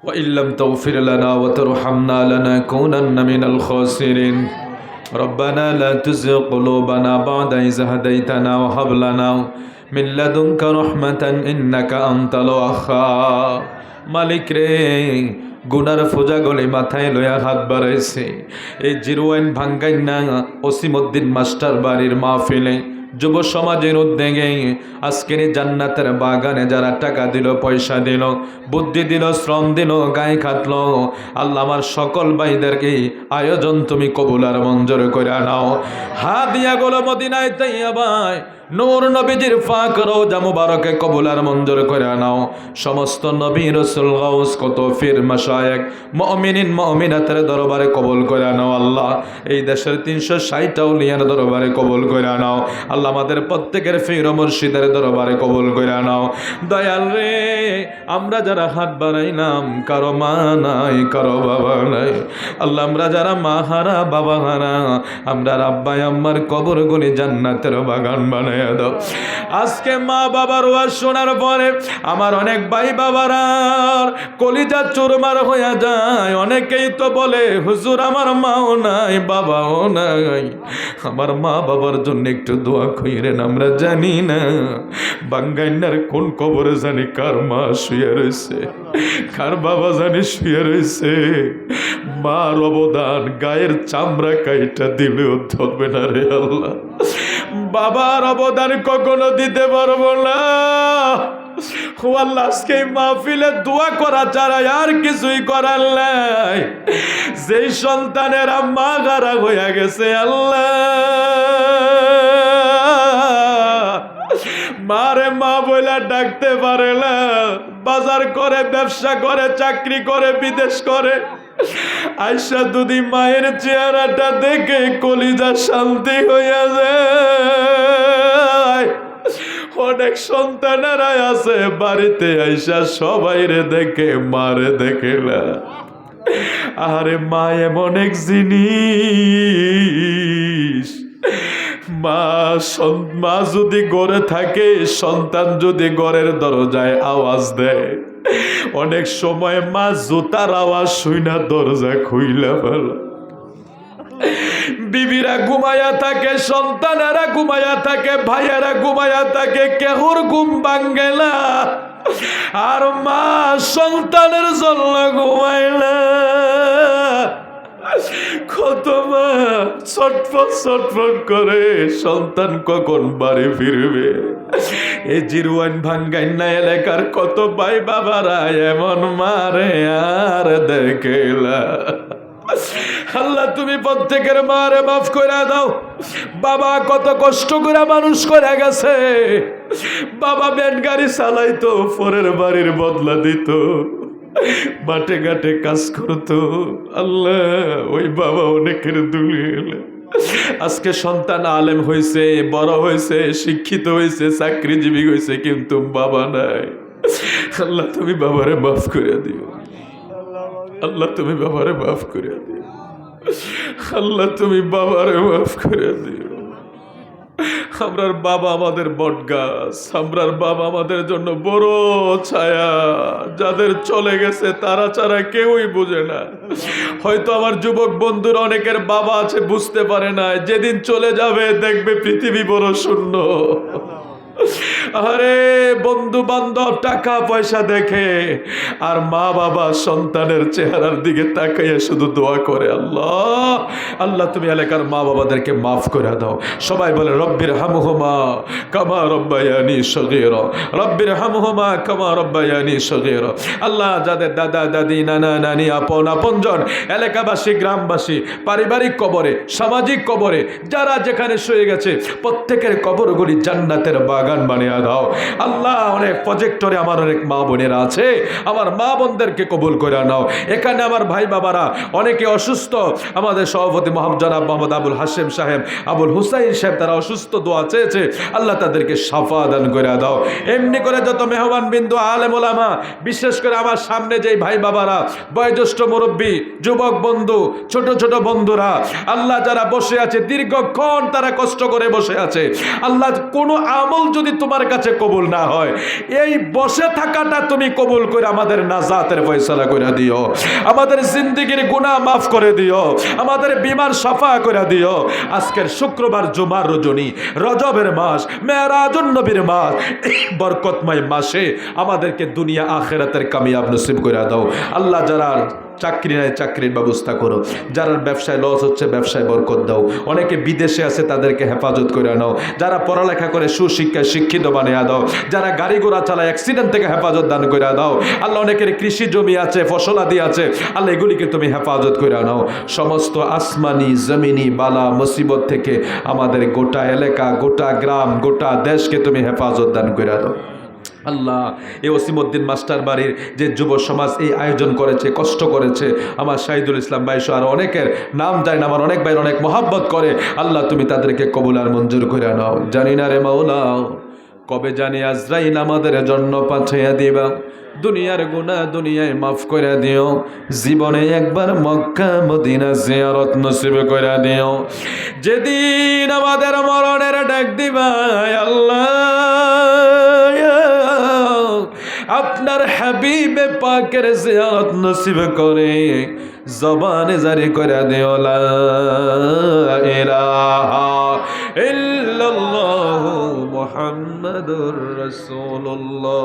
وإن لم تغفر لنا وترحمنا لنكونن من الخاسرين ربنا لا تزغ قلوبنا بعد إذ هديتنا وهب لنا من لدنك رحمة إنك أنت الوهاب মালিক রে গুনার ফোজা গলে মাথায় লয়া হাত বাড়াইছে এই জিরোয়াইন ভাঙ্গাইনা ওসিমউদ্দিন মাস্টার বাড়ির মাহফিলে যুব সমাজের উদ্যোগে আজকের জান্নাতের বাগানে যারা টাকা দিল, পয়সা দিল, বুদ্ধি দিল, শ্রম দিল, গায়ে খাটলো, আল্লাহ আমার সকল ভাইদেরকে আয়োজন তুমি কবুল আর মঞ্জুর করে নাও। হাত দিয়া গোল মদিনায় তাইয়্যিবায় নূর নবীজির পাক রওজা মুবারকে কবুল আর মঞ্জুর করে নাও। সমস্ত নবী রাসূল গাউস কত পীর মাশায়েখ মুমিনিন মুমিনাতের দরবারে কবুল করে নাও। আল্লাহ এই দেশের 360 আউলিয়ার দরবারে কবুল করে নাও। আল্লাহ আমাদের প্রত্যেকের পীর ও মুর্শিদের দরবারে কবুল করে নাও। দয়াল রে আমরা যারা হাত বাড়াইলাম কারো মা নাই, কারো বাবা নাই, আল্লাহ আমরা যারা মা হারা, বাবা হারা, আমরা আব্বা আম্মার কবরগুলি জান্নাতের বাগান বানায় দাও। আজকে মা বাবার ওয়াজ শোনার পরে আমার অনেক ভাই বাবারা কলিজা চুরমার হয়ে যায়। অনেকেই তো বলে হুজুর আমার মাও নাই, বাবাও নাই, আমার মা বাবার জন্য একটু দোয়া কইরেন। আমরা জানি না বাঙ্গাইনার কোন কবরে জানি কার মা শুয়ে রয়েছে, কার বাবা জানি শুয়ে রয়েছে। মার অবদান গায়ের চামড়া কাইটা দিলেও ধরবে না রে আল্লাহ। বাবার অবদান কখনো দিতে পারবো না। ও আল্লাহ আজকে মাহফিলে দোয়া করা ছাড়া আর কিছুই করার নাই। যেই সন্তানেরা মা গারা হয়ে গেছে আল্লাহ, মারে মা বইলা ডাকতে পারে না, বাজার করে, ব্যবসা করে, চাকরি করে, বিদেশ করে, আয়সা দুদি মায়ের চেহারাটা দেখে কলিজা শান্তি হইয়া যায়। অনেক সন্তানেরা আছে বাড়িতে আইসা সবাই রে দেখে মারে দেখে না। আরে মা এমন এক জিনিস, মা যদি গড়ে থাকে, সন্তান যদি ঘরের দরজায় আওয়াজ দেয়, অনেক সময় মা জুতার আওয়াজ শুইনা দরজা খুইলা ফেলে। বিবিরা ঘুমায়া থাকে, সন্তানেরা ঘুমায়া থাকে, ভাইয়েরা ঘুমায়া থাকে, কেহর ঘুম ভাঙ্গে না। আর মা সন্তানের জন্য ঘুমায় না। কত মা ছটফট ছটফট করে সন্তান কখন বাড়ি ফিরবে। এই জিরোয়াইন ভাঙ্গাইনা এলাকার কত ভাই বাবারা এমন মারে আর দেখেলা। আল্লাহ তুমি প্রত্যেকের মারে মাফ করে দাও। বাবা কত কষ্ট করে মানুষ করে গেছে। বাবা ব্যান গাড়ি চালাইতো, পরের বাড়ির বদলা দিত, মাঠে ঘাটে কাজ করতো। আল্লাহ ওই বাবা অনেকের দুলিয়ে আজকে সন্তান আলেম হয়েছে, বড় হয়েছে, শিক্ষিত হয়েছে, চাকরিজীবী হয়েছে, কিন্তু বাবা নাই। আল্লাহ তুমি বাবারে মাফ করে দিও। আল্লাহ তুমি বাবারে মাফ করে দিও। আল্লাহ তুমি বাবারে মাফ করে দিও। আমরার বাবা আমাদের বট গাছ, আমরার বাবা আমাদের জন্য বড় ছায়া। যাদের চলে গেছে তারা ছাড়া কেউই বুঝে না। হয়তো আমার যুবক বন্ধুরা অনেকের বাবা আছে, বুঝতে পারে না। যেদিন চলে যাবে দেখবে পৃথিবী বড় শূন্য। আরে বন্ধু বান্ধব টাকা পয়সা দেখে, আর মা বাবা সন্তানের চেহারার দিকে তাকাইয়া শুধু দোয়া করে, আল্লাহ আল্লাহ তুমি এলাকার মা বাবাদেরকে মাফ করে দাও। সবাই বলে রব্বির হামহুমা কামা রব্বায়ানি সগীরা, রব্বির হামহুমা কামা রব্বায়ানি সগীরা। আল্লাহ যাদের দাদা দাদি, নানা নানি, আপন আপনজন, এলাকাবাসী, গ্রামবাসী, পারিবারিক কবরে, সামাজিক কবরে যারা যেখানে শুয়ে গেছে, প্রত্যেকের কবরগুলি জান্নাতের বাগান বানিয়ে দাও। আল্লাহ অনেক প্রজেক্টরে আমার অনেক মা বোনেরা আছে, আমার মা বোনদেরকে কবুল করে নাও। এখানে আমার ভাই বাবারা অনেকে অসুস্থ, আমাদের সভাপতি জনাব মোহাম্মদ আবুল হাশেম সাহেব, আবুল হুসাইন সাহেব, তারা অসুস্থ, দোয়া চেয়েছে। আল্লাহ তাদেরকে শাফা দান করে দাও। এমনি করে যত মেহমান বিন্দু, আলেম ওলামা, বিশেষ করে আমার সামনে যেই ভাই বাবারা, বয়োজ্যেষ্ঠ মুরব্বী, যুবক বন্ধু, ছোট ছোট বন্ধুরা, আল্লাহ যারা বসে আছে দীর্ঘক্ষণ, তারা কষ্ট করে বসে আছে, আল্লাহ কোনো আমল যদি তোমার কাছে কবুল না হয়, এই বসে থাকাটা তুমি কবুল করে আমাদের নাজাতের ফয়সালা করে দিও, আমাদের জিন্দেগির গুনাহ মাফ করে দিও, আমাদের বিমার সাফা করে দিও। আজকের শুক্রবার জুমার রজনী, রজবের মাস, মেরাজুন নবীর মাস, এই বরকতময় মাসে আমাদেরকে দুনিয়া আখিরাতের কামিয়াব নসিব করে দাও আল্লাহ। যারা চাকরি নাই চাকরির ব্যবস্থা করো, যারা ব্যবসায় লস হচ্ছে ব্যবসায় বরকত দাও, অনেকে বিদেশে আছে তাদেরকে হেফাজত করে নাও, যারা পড়ালেখা করে সুশিক্ষায় শিক্ষিত বানিয়ে দাও, যারা গাড়ি ঘোড়া চালায় অ্যাক্সিডেন্ট থেকে হেফাজত দান করে দাও আল্লাহ। অনেকের কৃষি জমি আছে, ফসলাদি আছে আল্লাহ, এগুলিকে তুমি হেফাজত করে নাও। সমস্ত আসমানি জমিনি বালা মুসিবত থেকে আমাদের গোটা এলাকা, গোটা গ্রাম, গোটা দেশকে তুমি হেফাজত দান করে দাও আল্লাহ। এই ওসিমউদ্দিন মাস্টার বাড়ির যে যুব সমাজ এই আয়োজন করেছে, কষ্ট করেছে, আমার শাহিদুল ইসলাম ভাই সহ আরো অনেকের নাম জানি না, আমার অনেক ভাই অনেক মহাব্বত করে আল্লাহ, তুমি তাদেরকে কবুল আর মঞ্জুর করে নাও। জানি না রে মাওলা কবে জানি আজরাইল আমাদের জন্য পাঠাইয়া দিবা, দুনিয়ার গুনাহ দুনিয়ায় মাফ করে দিও, জীবনে একবার মক্কা মদিনা জিয়ারত নসিব করে দিও। যেদিন আমাদের মরণের ডাক দিবা আল্লাহ, আপনার হাবিবে পাকের জিয়ারত নসিব করে জবানে জারি করে দিও লা ইলাহা ইল্লাল্লাহু মুহাম্মাদুর রাসূলুল্লাহ।